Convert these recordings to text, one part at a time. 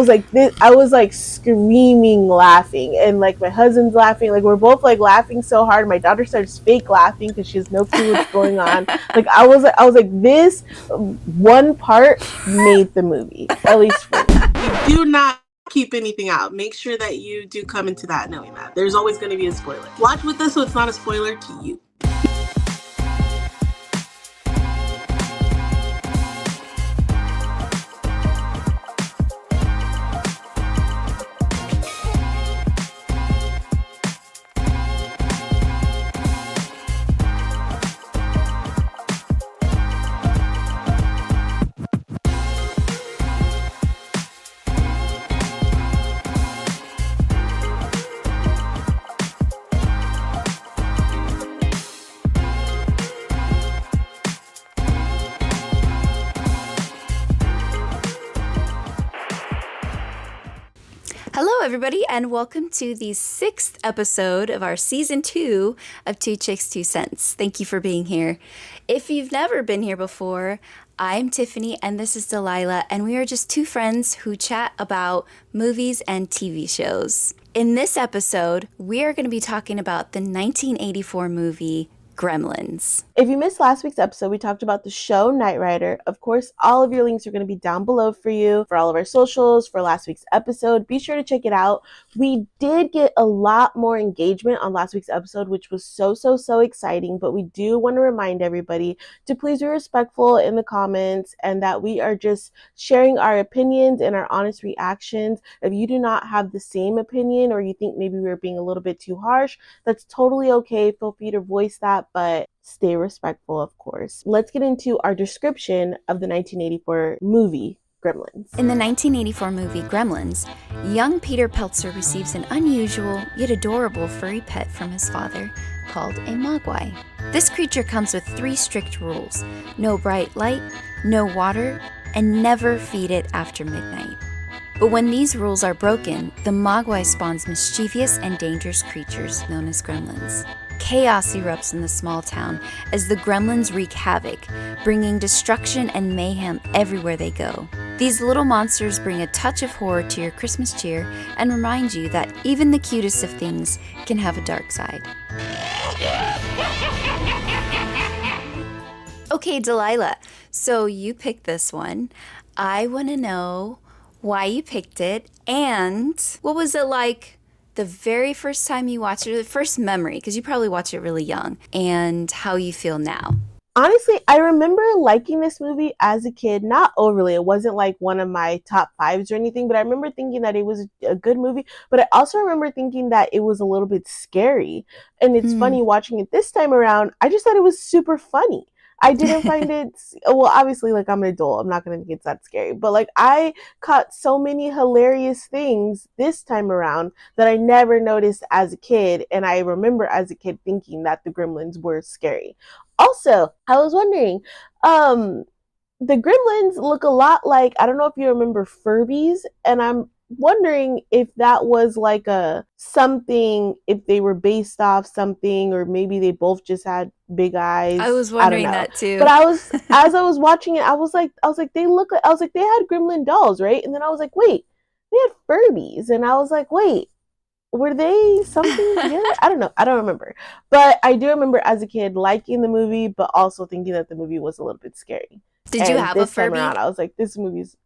was like this, I was like screaming laughing, and like my husband's laughing, like we're both like laughing so hard. My daughter starts fake laughing because she has no clue what's going on. Like I was like this one part made the movie, at least for me. Do not keep anything out. Make sure that you do come into that knowing that there's always going to be a spoiler. Watch with us so it's not a spoiler to you. Hello, everybody, and welcome to the 6th episode of our Season 2 of 2Chicks 2Cents. Thank you for being here. If you've never been here before, I'm Tiffany, and this is Delilah, and we are just two friends who chat about movies and TV shows. In this episode, we are going to be talking about the 1984 movie Gremlins. If you missed last week's episode, we talked about the show Knight Rider. Of course, all of your links are going to be down below for you, for all of our socials, for last week's episode. Be sure to check it out. We did get a lot more engagement on last week's episode, which was so exciting, but we do want to remind everybody to please be respectful in the comments and that we are just sharing our opinions and our honest reactions. If you do not have the same opinion or you think maybe we were being a little bit too harsh, that's totally okay. Feel free to voice that, but stay respectful, of course. Let's get into our description of the 1984 movie Gremlins. In the 1984 movie Gremlins, young Peter Peltzer receives an unusual yet adorable furry pet from his father called a mogwai. This creature comes with 3 strict rules: no bright light, no water, and never feed it after midnight. But when these rules are broken, the mogwai spawns mischievous and dangerous creatures known as gremlins. Chaos erupts in the small town as the gremlins wreak havoc, bringing destruction and mayhem everywhere they go. These little monsters bring a touch of horror to your Christmas cheer and remind you that even the cutest of things can have a dark side. Okay, Delilah, so you picked this one. I want to know why you picked it and what was it like the very first time you watched it, or the first memory, because you probably watched it really young, and how you feel now. Honestly, I remember liking this movie as a kid, not overly. It wasn't like one of my top 5s or anything, but I remember thinking that it was a good movie. But I also remember thinking that it was a little bit scary. And it's funny watching it this time around. I just thought it was super funny. I didn't find it, well, obviously, like, I'm an adult. I'm not going to think it's that scary. But, like, I caught so many hilarious things this time around that I never noticed as a kid. And I remember as a kid thinking that the Gremlins were scary. Also, I was wondering, the Gremlins look a lot like, I don't know if you remember Furbies, and I'm wondering if that was like a something, if they were based off something, or maybe they both just had big eyes. I was wondering that too. But as I was watching it, I was like, they look like, I was like, they had gremlin dolls, right? And then I was like, wait, they had Furbies, and I was like, wait, were they something together? I don't know. I don't remember. But I do remember as a kid liking the movie, but also thinking that the movie was a little bit scary. Did you have a Furby? Time around, I was like, this movie's...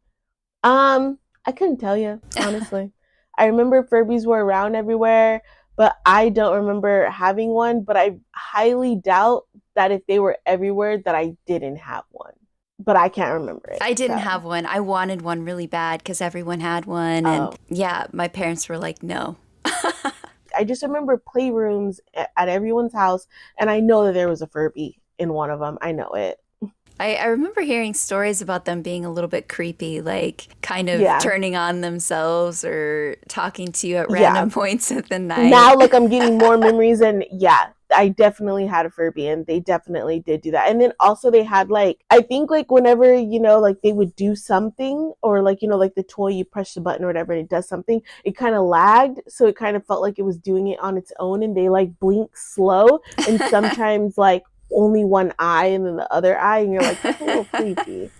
I couldn't tell you, honestly. I remember Furbies were around everywhere, but I don't remember having one. But I highly doubt that if they were everywhere that I didn't have one. But I can't remember it. I didn't have one. I wanted one really bad because everyone had one. And yeah, my parents were like, no. I just remember playrooms at everyone's house, and I know that there was a Furby in one of them. I know it. I remember hearing stories about them being a little bit creepy, like kind of turning on themselves or talking to you at random points of the night. Now, look, I'm getting more memories, and I definitely had a Furby, and they definitely did do that. And then also they had, like, I think, like, whenever, like, they would do something, or, like, like the toy, you press the button or whatever, and it does something, it kind of lagged, so it kind of felt like it was doing it on its own, and they, like, blink slow, and sometimes, like, only one eye and then the other eye, and you're like, that's a little creepy.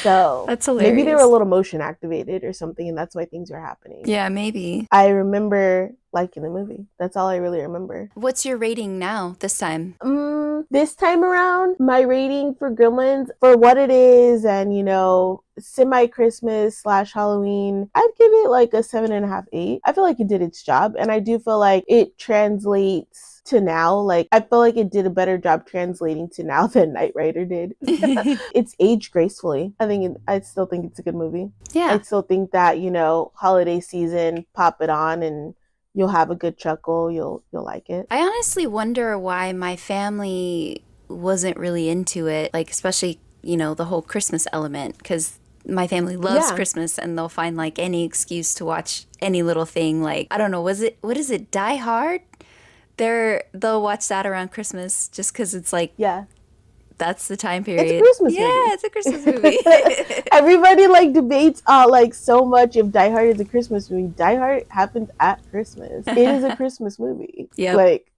So That's maybe they were a hilarious. little motion activated or something, and that's why things were happening. Yeah, maybe. I remember liking the movie. That's all I really remember. What's your rating now this time? This time around, my rating for Gremlins, for what it is, and semi Christmas slash Halloween, I'd give it like a 7.5, 8. I feel like it did its job, and I do feel like it translates to now. Like, I feel like it did a better job translating to now than Knight Rider did. It's aged gracefully. I still think it's a good movie. I Yeah. still think that, holiday season, pop it on and you'll have a good chuckle. You'll like it. I honestly wonder why my family wasn't really into it, like especially, the whole Christmas element, because my family loves Yeah. Christmas and they'll find like any excuse to watch any little thing. Like, I don't know, what is it, Die Hard? They'll watch that around Christmas just because it's like Yeah. that's the time It's a period. Christmas Yeah, movie. it's a Christmas movie. Everybody like debates like so much if Die Hard is a Christmas movie. Die Hard happens at Christmas. It is a Christmas movie. Yep. Like,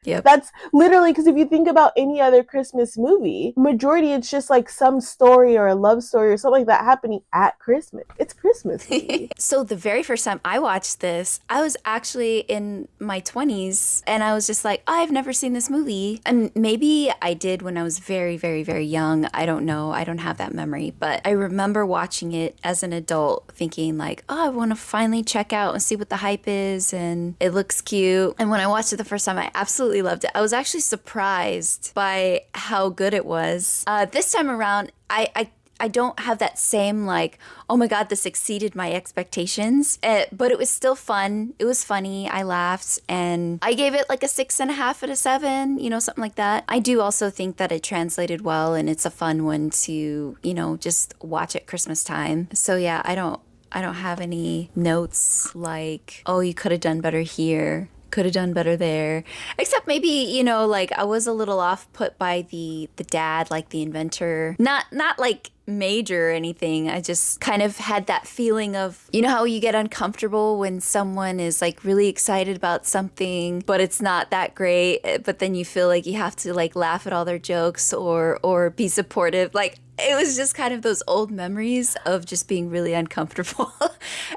Yep. that's literally, because if you think about any other Christmas movie, majority it's just like some story or a love story or something like that happening at Christmas. It's Christmas movie. So the very first time I watched this, I was actually in my 20s and I was just like, oh, I've never seen this movie. And maybe I did when I was very, very, very young. I don't know. I don't have that memory. But I remember watching it as an adult thinking like, oh, I want to finally check out and see what the hype is. And it looks cute. And when I watched it the first time, I absolutely loved it. I was actually surprised by how good it was. This time around, I don't have that same like, oh my God, this exceeded my expectations. But it was still fun. It was funny. I laughed and I gave it like a 6.5 out of 7, something like that. I do also think that it translated well and it's a fun one to, just watch at Christmas time. So yeah, I don't have any notes like, oh, you could have done better here. Could have done better there, except maybe like I was a little off put by the dad, like the inventor, not like major or anything. I just kind of had that feeling of, how you get uncomfortable when someone is like really excited about something but it's not that great, but then you feel like you have to like laugh at all their jokes or be supportive. Like, it was just kind of those old memories of just being really uncomfortable.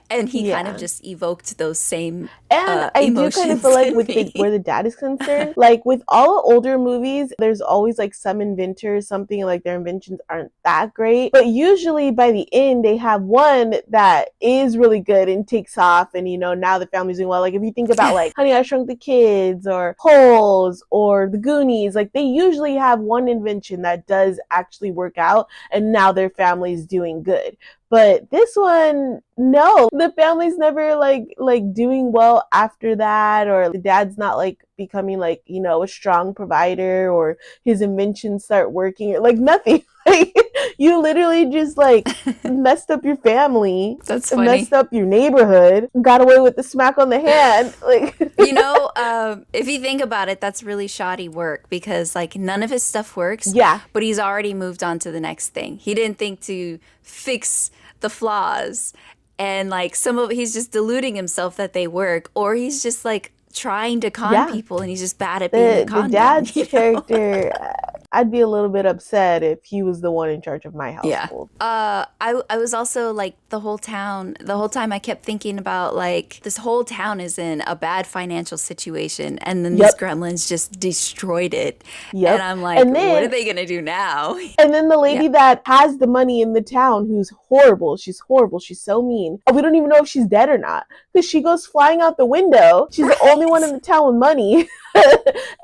And he kind of just evoked those same and I do kind of feel like with where the dad is concerned, like with all older movies, there's always like some inventor, something like their inventions aren't that great. But usually by the end, they have one that is really good and takes off. And, now the family's doing well. Like if you think about like Honey, I Shrunk the Kids or Holes or The Goonies, like they usually have one invention that does actually work out. And now their family's doing good. But this one, no, the family's never like doing well after that, or the dad's not like becoming like, a strong provider, or his inventions start working, like nothing. Like, you literally just like messed up your family. That's funny. Messed up your neighborhood, got away with the smack on the hand. Like, if you think about it, that's really shoddy work because like none of his stuff works. Yeah. But he's already moved on to the next thing. He didn't think to fix the flaws, and like he's just deluding himself that they work, or he's just like trying to con people and he's just bad at being a con the dad's character, I'd be a little bit upset if he was the one in charge of my household. Yeah. I was also like the whole time I kept thinking about like this whole town is in a bad financial situation and then these gremlins just destroyed it. Yep. And I'm like, what are they gonna do now? And then the lady that has the money in the town, who's horrible, she's so mean. We don't even know if she's dead or not because she goes flying out the window. She's the only one in the town with money.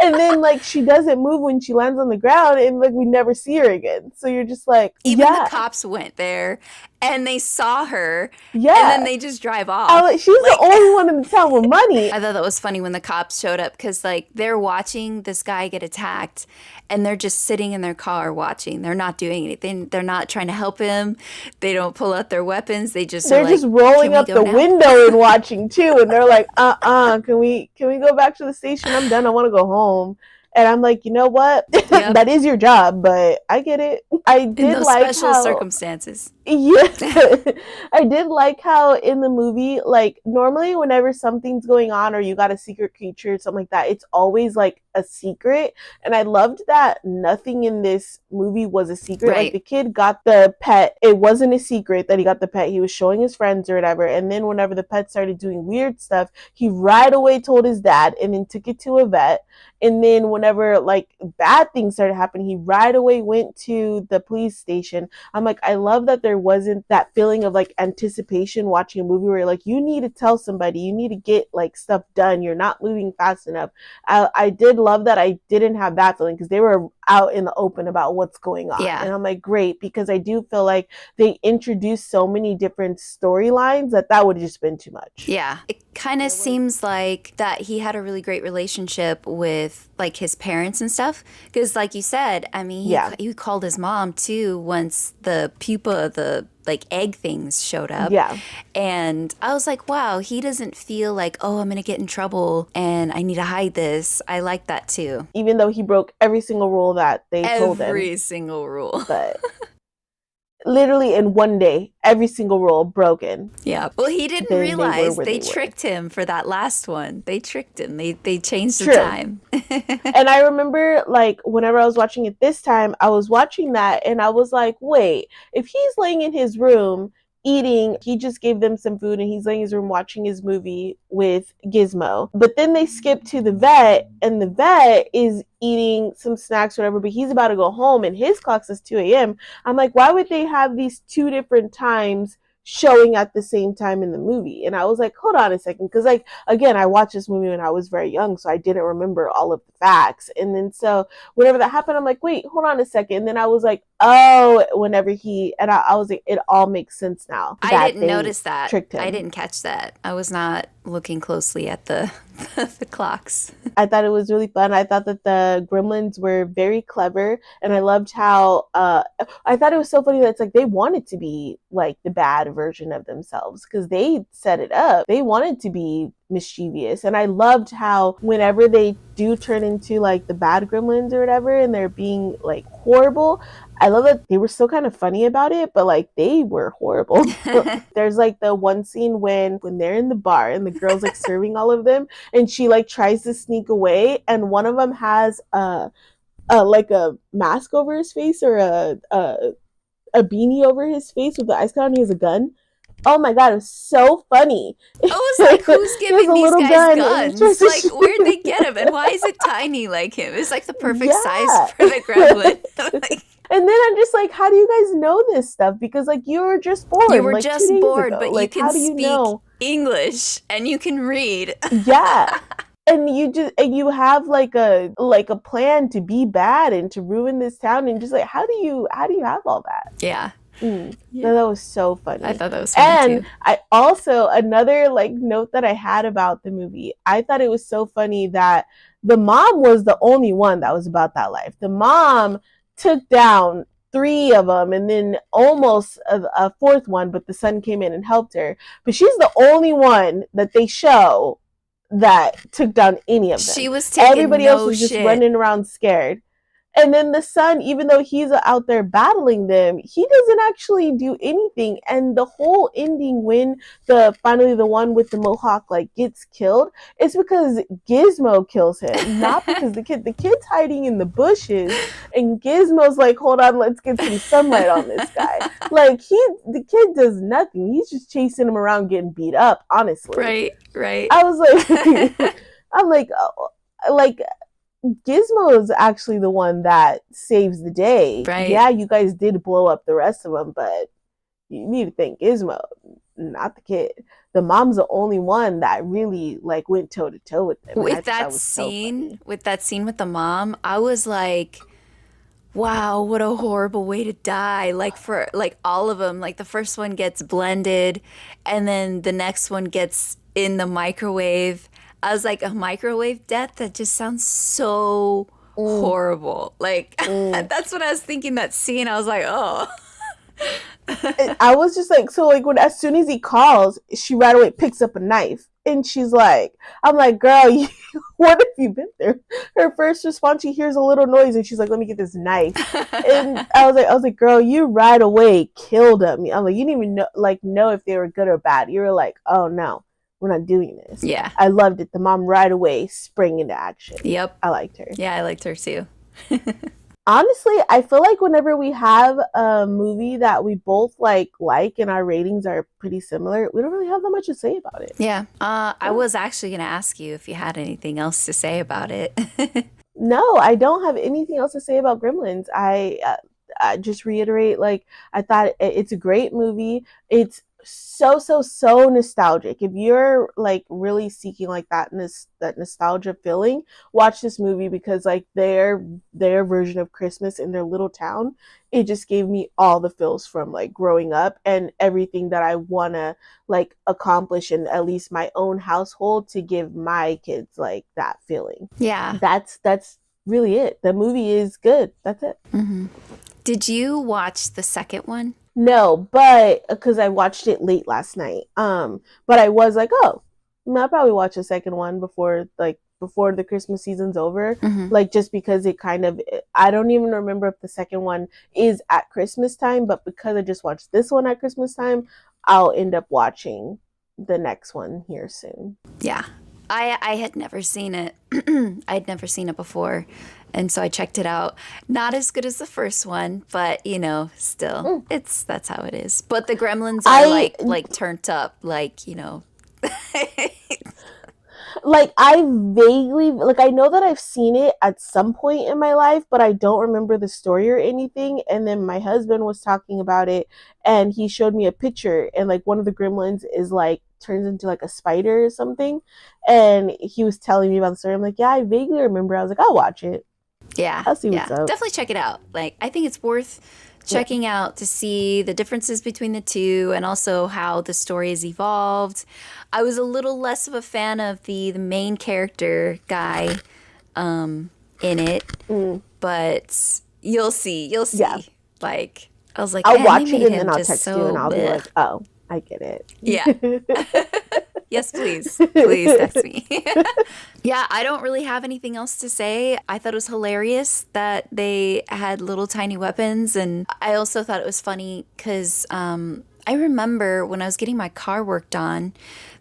And then like she doesn't move when she lands on the ground and like we never see her again. So you're just like, even the cops went there and they saw her. Yeah. And then they just drive off. She's the only one in the town with money. I thought that was funny when the cops showed up because like they're watching this guy get attacked and they're just sitting in their car watching. They're not doing anything. They're not trying to help him. They don't pull out their weapons. They're just rolling up the window and watching too. And they're like, can we go back to the station? I'm done. I want to go home. And I'm like, you know what? Yep. That is your job, but I get it. I In did those like special how circumstances. yeah, I did like how in the movie, like normally whenever something's going on or you got a secret creature or something like that, it's always like a secret. And I loved that nothing in this movie was a secret. Like the Right. kid got the pet, it wasn't a secret that he got the pet. He was showing his friends or whatever. And then whenever the pet started doing weird stuff, he right away told his dad and then took it to a vet. And then whenever like bad things started happening, he right away went to the police station. I'm like, I love that there wasn't that feeling of like anticipation watching a movie where like you need to tell somebody, you need to get like stuff done, you're not moving fast enough. I did love that I didn't have that feeling because they were out in the open about what's going on. Yeah. And I'm like, great, because I do feel like they introduced so many different storylines that would have just been too much. Yeah. It kind of seems like that he had a really great relationship with like his parents and stuff. Because like you said, I mean, Yeah. he called his mom too once the pupa, the like egg things showed up. Yeah. And I was like, wow, he doesn't feel like, oh, I'm going to get in trouble and I need to hide this. I like that too. Even though he broke every single rule that they told him. Every single rule. But literally in one day, every single rule broken. Yeah. Well, he didn't Then realize they were. tricked him for that last one. They tricked him. They changed the True. time. And I remember, like, whenever I was watching it this time, I was watching that and I was like, wait, if he's laying in his room eating, he just gave them some food and he's laying in his room watching his movie with Gizmo. But then they skip to the vet and the vet is eating some snacks or whatever, but he's about to go home and his clock says 2 a.m. I'm like, why would they have these two different times showing at the same time in the movie? And I was like, hold on a second, because like again, I watched this movie when I was very young, so I didn't remember all of the facts. And then so whenever that happened, I'm like, wait, hold on a second. And then I was like, oh, whenever I was like, it all makes sense now. I didn't notice that. Tricked him. I didn't catch that. I was not looking closely at the the clocks. I thought it was really fun. I thought that the Gremlins were very clever, and I loved how I thought it was so funny that it's like they wanted to be like the bad version of themselves because they set it up. They wanted to be mischievous, and I loved how whenever they do turn into like the bad Gremlins or whatever, and they're being like horrible, I love that they were still kind of funny about it, but like they were horrible. There's like the one scene when they're in the bar and the girl's like serving all of them, and she like tries to sneak away, and one of them has like a mask over his face or a beanie over his face with the ice cream, and he has a gun. Oh my god, it was so funny. I was like, who's giving these guys guns? Like, where'd they get him? And why is it tiny like him? It's like the perfect size for the gremlin. Like, and then I'm just like, how do you guys know this stuff? Because like you were just born. You were like, just born, but like, you can speak English and you can read. Yeah. And you have like a plan to be bad and to ruin this town, and just like how do you have all that? Yeah. Yeah. No, that was so funny. I thought that was funny too. I also, another like note that I had about the movie, I thought it was so funny that the mom was the only one that was about that life. The mom took down 3 of them and then almost a 4th one, but the son came in and helped her. But she's the only one that they show that took down any of them. She was taking everybody else was just running around scared. And then the son, even though he's out there battling them, he doesn't actually do anything. And the whole ending when finally the one with the mohawk like gets killed, it's because Gizmo kills him, not because the kid's hiding in the bushes, and Gizmo's like, hold on, let's get some sunlight on this guy. Like the kid does nothing. He's just chasing him around getting beat up, honestly. Right. I was like, I'm like, oh, like, Gizmo is actually the one that saves the day. Right. Yeah, you guys did blow up the rest of them, but you need to thank Gizmo, not the kid. The mom's the only one that really like went toe to toe with them. With that scene with the mom, I was like, wow, what a horrible way to die. Like for like all of them, like the first one gets blended and then the next one gets in the microwave. I was like, a microwave death? That just sounds so horrible. Like, that's what I was thinking, that scene. I was like, oh. I was just like, so like when as soon as he calls, she right away picks up a knife. And she's like, I'm like, girl, what have you been there? Her first response, she hears a little noise and she's like, let me get this knife. And I was like, girl, you right away killed him. I'm like, you didn't even know if they were good or bad. You were like, oh no, we're not doing this. Yeah. I loved it. The mom right away sprang into action. Yep. I liked her. Yeah, I liked her too. Honestly, I feel like whenever we have a movie that we both and our ratings are pretty similar, we don't really have that much to say about it. Yeah. I was actually going to ask you if you had anything else to say about it. No, I don't have anything else to say about Gremlins. I just reiterate, like, I thought it's a great movie. It's so nostalgic. If you're like really seeking like that nostalgia feeling, watch this movie because like their version of Christmas in their little town, it just gave me all the feels from like growing up and everything that I wanna like accomplish in at least my own household to give my kids like that feeling. Yeah. That's really it. The movie is good. That's it. Mm-hmm. Did you watch the second one? No, but because I watched it late last night. But I was like, oh, I'll probably watch a second one before the Christmas season's over. Mm-hmm. Like just because it kind of I don't even remember if the second one is at Christmas time, but because I just watched this one at Christmas time, I'll end up watching the next one here soon. Yeah. I had never seen it. I'd never seen it before. And so I checked it out. Not as good as the first one, but you know, still, that's how it is. But the Gremlins are like turned up, like, you know. Like I vaguely like I know that I've seen it at some point in my life, but I don't remember the story or anything. And then my husband was talking about it and he showed me a picture and like one of the gremlins is like turns into like a spider or something. And he was telling me about the story. I'm like, yeah, I vaguely remember. I was like, I'll watch it. Yeah. I'll see what's up. Definitely check it out. Like I think it's worth checking out to see the differences between the two and also how the story has evolved. I was a little less of a fan of the main character guy in it, but you'll see. Yeah. Like I was like, I'll watch it and then I'll text you and I'll be like, oh, I get it. Yeah. Yes, please. Please text me. Yeah, I don't really have anything else to say. I thought it was hilarious that they had little tiny weapons. And I also thought it was funny because I remember when I was getting my car worked on,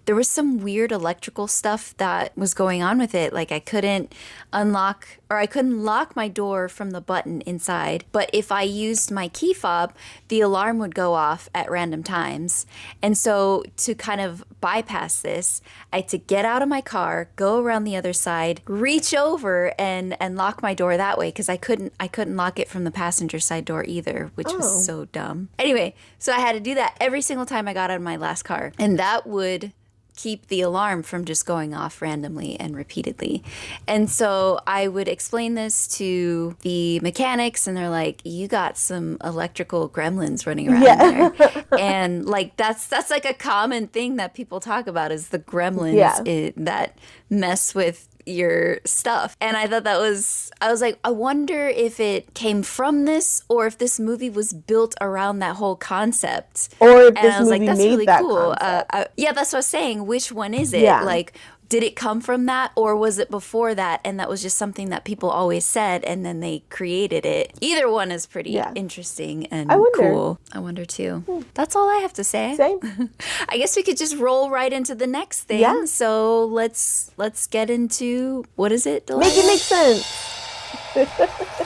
there was some weird electrical stuff that was going on with it. Like I couldn't lock my door from the button inside. But if I used my key fob, the alarm would go off at random times. And so to kind of bypass this, I had to get out of my car, go around the other side, reach over and lock my door that way because I couldn't lock it from the passenger side door either, which was so dumb. Anyway, so I had to do that every single time I got out of my last car. And that would keep the alarm from just going off randomly and repeatedly. And so I would explain this to the mechanics and they're like, you got some electrical gremlins running around there. And like that's like a common thing that people talk about is the gremlins that mess with your stuff. And I thought I was like, I wonder if it came from this or if this movie was built around that whole concept. Or if and this I was movie like, that's made really that cool. concept. Yeah, that's what I was saying. Which one is it? Yeah. Like, did it come from that or was it before that and that was just something that people always said and then they created it? Either one is pretty interesting and cool. I wonder too. That's all I have to say. Same. I guess we could just roll right into the next thing. Yeah. So let's get into, what is it, Delilah? Make it make sense.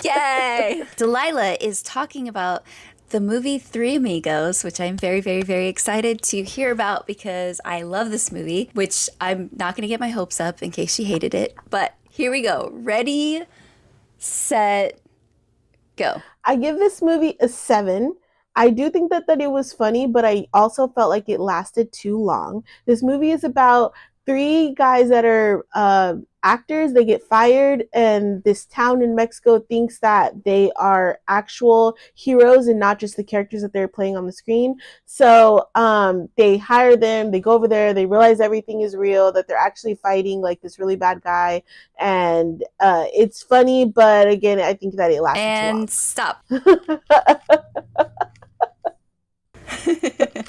Yay! Delilah is talking about the movie Three Amigos, which I'm very, very, very excited to hear about because I love this movie, which I'm not going to get my hopes up in case she hated it. But here we go. Ready, set, go. I give this movie a 7. I do think that it was funny, but I also felt like it lasted too long. This movie is about 3 guys that are actors. They get fired and this town in Mexico thinks that they are actual heroes and not just the characters that they're playing on the screen. So they hire them, they go over there, they realize everything is real, that they're actually fighting like this really bad guy. And it's funny, but again, I think that it lasted too long. And stop.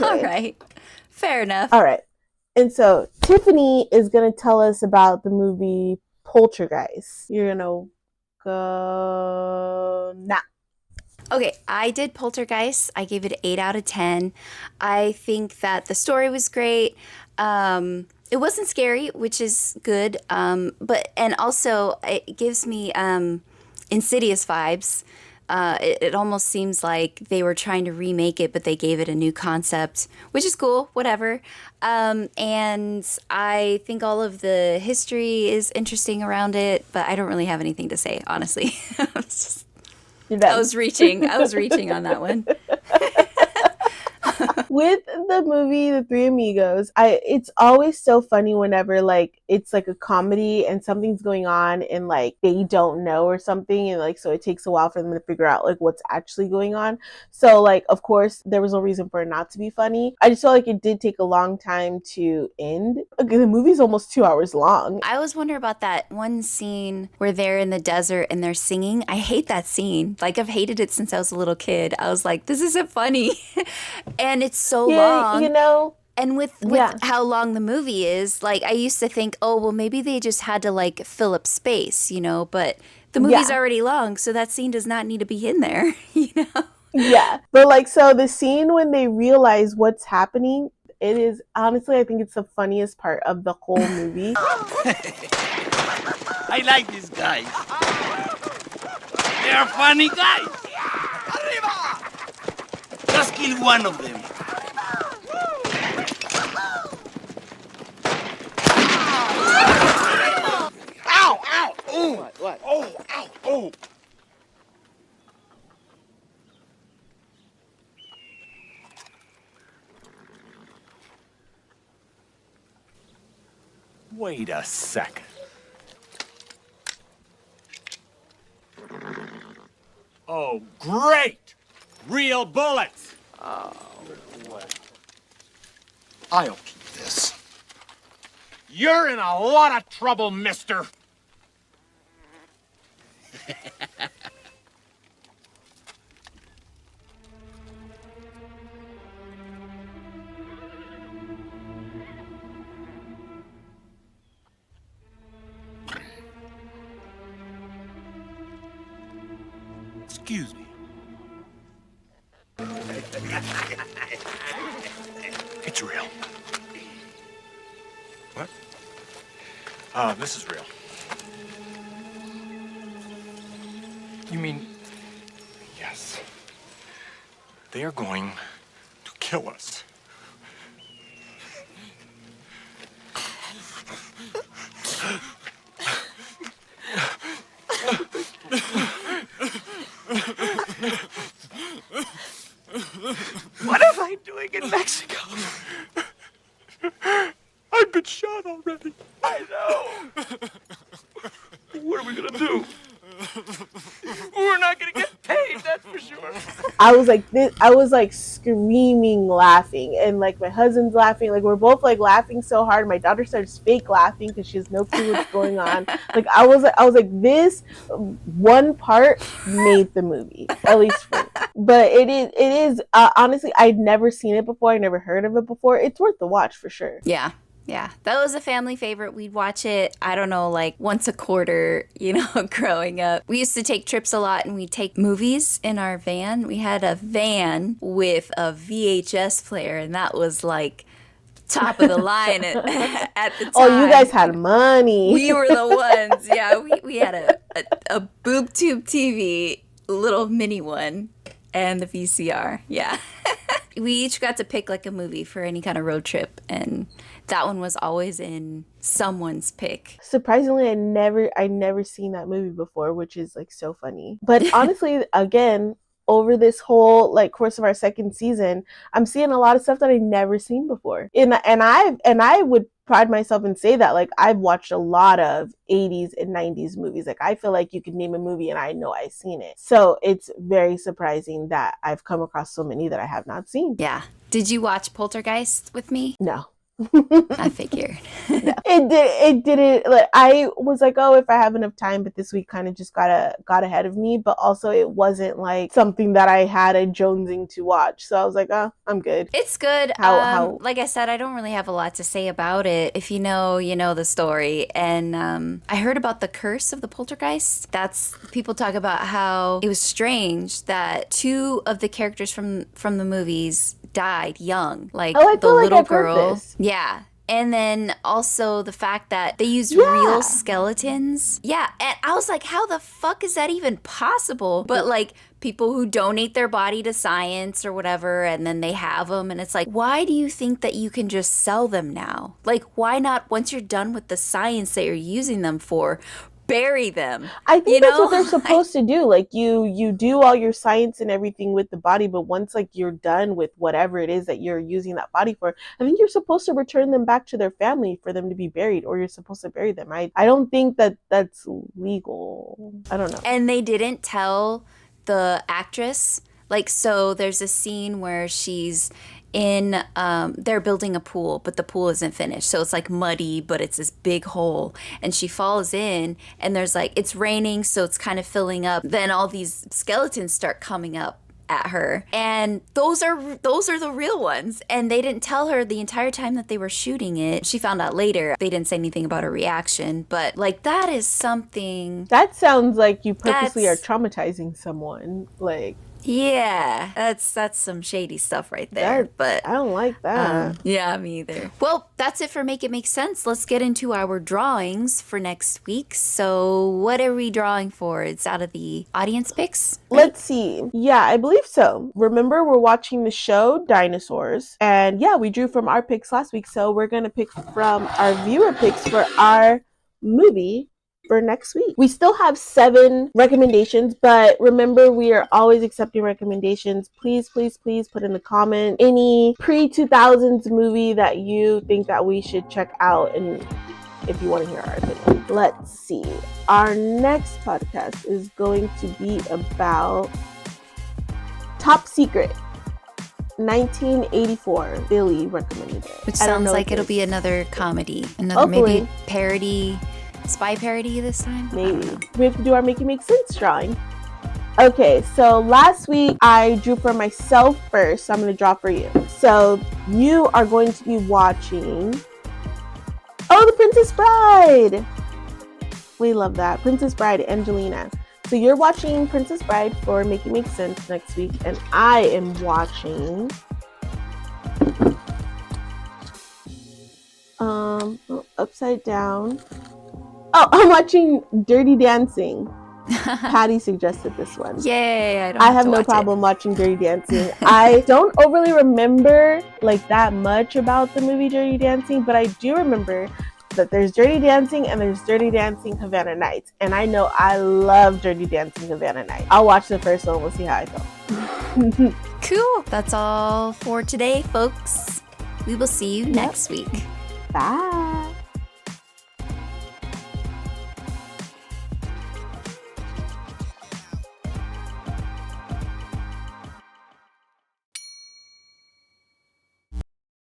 All right. Fair enough. All right. And so Tiffany is going to tell us about the movie Poltergeist. You're going to go now. Okay, I did Poltergeist. I gave it an 8 out of 10. I think that the story was great. It wasn't scary, which is good. And also it gives me Insidious vibes. It almost seems like they were trying to remake it, but they gave it a new concept, which is cool, whatever. And I think all of the history is interesting around it, but I don't really have anything to say, honestly. I was reaching on that one. With the movie The Three Amigos, it's always so funny whenever like it's like a comedy and something's going on and like they don't know or something, and like so it takes a while for them to figure out like what's actually going on. So like of course there was no reason for it not to be funny. I just felt like it did take a long time to end. Okay, the movie's almost 2 hours long. I always wonder about that one scene where they're in the desert and they're singing. I hate that scene. Like I've hated it since I was a little kid. I was like, this isn't funny. And it's so long. You know, and with how long the movie is, like I used to think, oh, well, maybe they just had to like fill up space, you know, but the movie's already long, so that scene does not need to be in there, you know? Yeah. But like, so the scene when they realize what's happening, it is honestly, I think it's the funniest part of the whole movie. I like these guys. They're funny guys. Just kill one of them. Ow! Ow! Oh! What? Oh! Ow! Oh! Wait a second. Oh, great! Real bullets! Oh, what? I'll keep this. You're in a lot of trouble, mister. Excuse me. It's real. What? This is real. You mean... Yes. They are going to kill us. What am I doing in Mexico? I've been shot already. I know. What are we gonna do? We're not gonna get paid, that's for sure. I was like screaming laughing, and like my husband's laughing, like we're both like laughing so hard. My daughter starts fake laughing because she has no clue what's going on. Like I was like this one part made the movie, at least for me. But it is honestly, I'd never seen it before. I never heard of it before. It's worth the watch for sure. Yeah. Yeah, that was a family favorite. We'd watch it, I don't know, like once a quarter, you know, growing up. We used to take trips a lot and we'd take movies in our van. We had a van with a VHS player, and that was like top of the line at the time. Oh, you guys had money. We were the ones. Yeah, we had a boob tube TV, little mini one, and the VCR. Yeah. We each got to pick like a movie for any kind of road trip, and that one was always in someone's pick. Surprisingly, I never seen that movie before, which is like so funny. But honestly, again, over this whole like course of our second season, I'm seeing a lot of stuff that I've never seen before. And I would pride myself and say that like I've watched a lot of 80s and 90s movies. Like I feel like you could name a movie and I know I've seen it. So it's very surprising that I've come across so many that I have not seen. Yeah. Did you watch Poltergeist with me? No. I figured. No, it didn't, like, I was like, oh, if I have enough time, but this week kind of just got ahead of me. But also it wasn't like something that I had a jonesing to watch, so I was like, oh, I'm good. It's good. How Like I said, I don't really have a lot to say about it. If you know the story. And I heard about the curse of the poltergeist. That's people talk about how it was strange that two of the characters from the movies died young, like Oh, I the feel like little I've heard girl. this. Yeah. And then also the fact that they used real skeletons. Yeah. And I was like, how the fuck is that even possible? But like people who donate their body to science or whatever, and then they have them. And it's like, why do you think that you can just sell them now? Like, why not, once you're done with the science that you're using them for, bury them? I think that's what they're supposed to do. Like you do all your science and everything with the body, but once like you're done with whatever it is that you're using that body for, I think you're supposed to return them back to their family for them to be buried, or you're supposed to bury them. I don't think that that's legal. I don't know. And they didn't tell the actress. Like, so there's a scene where she's in they're building a pool, but the pool isn't finished, so it's like muddy, but it's this big hole, and she falls in, and there's like, it's raining, so it's kind of filling up. Then all these skeletons start coming up at her, and those are the real ones, and they didn't tell her the entire time that they were shooting it. She found out later. They didn't say anything about her reaction, but like, that is something that sounds like you purposely are traumatizing someone. Like, yeah, that's some shady stuff right there. But I don't like that. Yeah, me either. Well, that's it for Make It Make Sense. Let's get into our drawings for next week. So what are we drawing for? It's out of the audience picks, right? Let's see. Yeah, I believe so. Remember, we're watching the show Dinosaurs, and yeah, we drew from our picks last week, so we're gonna pick from our viewer picks for our movie for next week. We still have 7 recommendations, but remember, we are always accepting recommendations. Please put in the comment any pre-2000s movie that you think that we should check out, and if you want to hear our opinion. Let's see. Our next podcast is going to be about Top Secret, 1984. Billy recommended it. Which sounds like it'll be another comedy. Another maybe parody, spy parody this time? Maybe. We have to do our Make It Make Sense drawing. Okay, so last week I drew for myself first, so I'm going to draw for you. So you are going to be watching... Oh, The Princess Bride! We love that. Princess Bride, Angelina. So you're watching Princess Bride for Make It Make Sense next week, and I am watching... Upside Down. Oh, I'm watching Dirty Dancing. Patty suggested this one. Yay, I have no problem watching Dirty Dancing. I don't overly remember like that much about the movie Dirty Dancing, but I do remember that there's Dirty Dancing and there's Dirty Dancing Havana Nights. And I know I love Dirty Dancing Havana Nights. I'll watch the first one. We'll see how I go. Cool. That's all for today, folks. We will see you next week. Bye.